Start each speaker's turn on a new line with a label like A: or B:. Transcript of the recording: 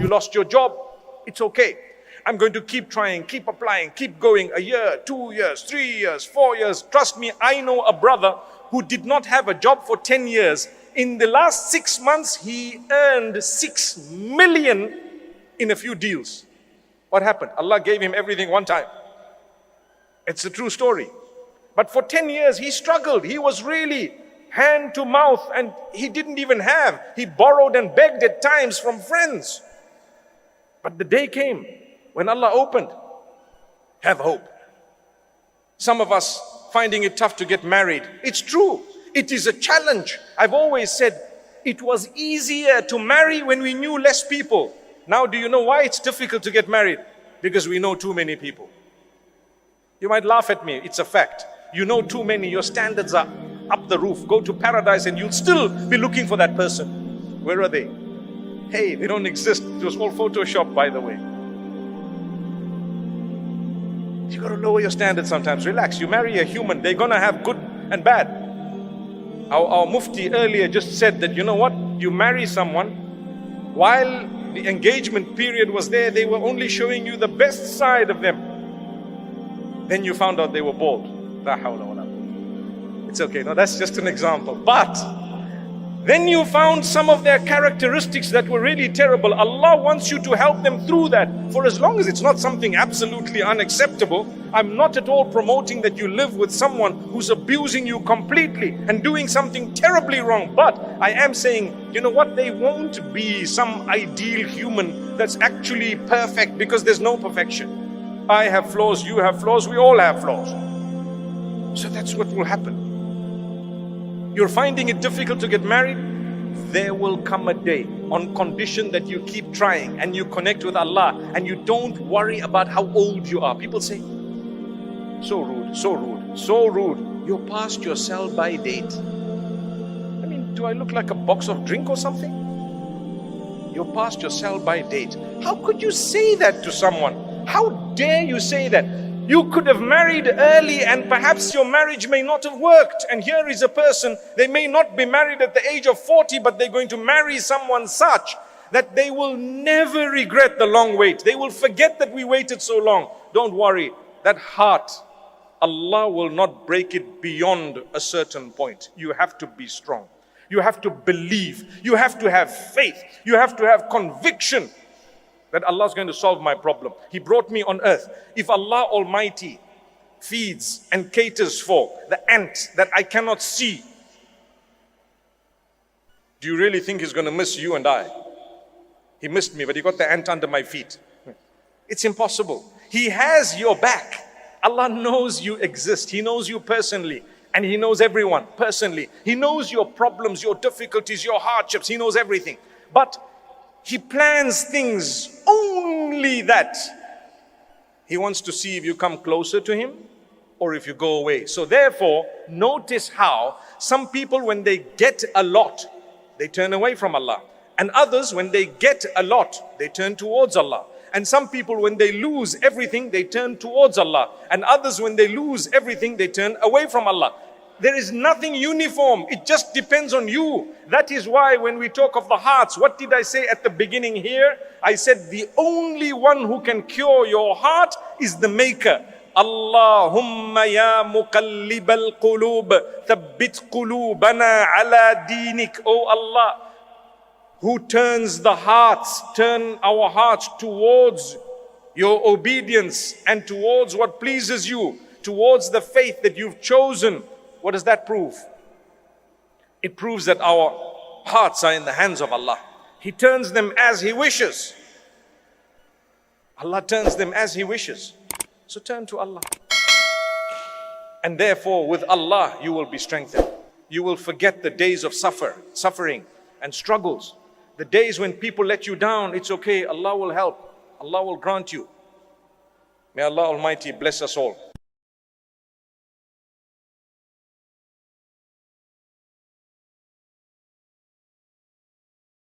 A: You lost your job. It's okay. I'm going to keep trying, keep applying, keep going. A year, 2 years, 3 years, 4 years. Trust me, I know a brother who did not have a job for 10 years. In the last 6 months, he earned 6 million in a few deals. What happened? Allah gave him everything one time. It's a true story. But for 10 years, he struggled. He was really hand to mouth, and he didn't even have. He borrowed and begged at times from friends. But the day came when Allah opened. Have hope. Some of us finding it tough to get married. It's true. It is a challenge. I've always said it was easier to marry when we knew less people. Now do you know why it's difficult to get married? Because we know too many people. You might laugh at me. It's a fact. You know too many. Your standards are up the roof. Go to paradise and you'll still be looking for that person. Where are they? Hey, they don't exist. It was all Photoshop, by the way. You got to lower your standards sometimes. Relax. You marry a human. They're going to have good and bad. Our Mufti earlier just said that, you know what? You marry someone, while the engagement period was there, they were only showing you the best side of them. Then you found out they were bald. La hawla wa la quwwata. It's okay. No, that's just an example. But then you found some of their characteristics that were really terrible. Allah wants you to help them through that. For as long as it's not something absolutely unacceptable, I'm not at all promoting that you live with someone who's abusing you completely and doing something terribly wrong. But I am saying, you know what? They won't be some ideal human that's actually perfect, because there's no perfection. I have flaws, you have flaws, we all have flaws. So that's what will happen. You're finding it difficult to get married? There will come a day, on condition that you keep trying and you connect with Allah and you don't worry about how old you are. People say, so rude, so rude, so rude. You're past your sell-by date. I mean, do I look like a box of drink or something? You're past your sell-by date. How could you say that to someone? How dare you say that? You could have married early and perhaps your marriage may not have worked. And here is a person, they may not be married at the age of 40, but they're going to marry someone such that they will never regret the long wait. They will forget that we waited so long. Don't worry, that heart, Allah will not break it beyond a certain point. You have to be strong. You have to believe. You have to have faith. You have to have conviction that Allah is going to solve my problem. He brought me on earth. If Allah Almighty feeds and caters for the ant that I cannot see, do you really think He's going to miss you and I? He missed me, but He got the ant under my feet. It's impossible. He has your back. Allah knows you exist. He knows you personally. And He knows everyone personally. He knows your problems, your difficulties, your hardships. He knows everything. But He plans things only that He wants to see if you come closer to Him or if you go away. So therefore, notice how some people, when they get a lot, they turn away from Allah. And others, when they get a lot, they turn towards Allah. And some people, when they lose everything, they turn towards Allah. And others, when they lose everything, they turn away from Allah. There is nothing uniform. It just depends on you. That is why when we talk of the hearts, what did I say at the beginning here? I said the only one who can cure your heart is the Maker. Allahumma ya muqallibal qulub, thabbit qulubana ala dinik. Oh Allah, who turns the hearts, turn our hearts towards your obedience and towards what pleases you, towards the faith that you've chosen. What does that prove? It proves that our hearts are in the hands of Allah. He turns them as He wishes. Allah turns them as He wishes. So turn to Allah. And therefore with Allah you will be strengthened. You will forget the days of suffering and struggles. The days when people let you down, it's okay. Allah will help. Allah will grant you. May Allah Almighty bless us all.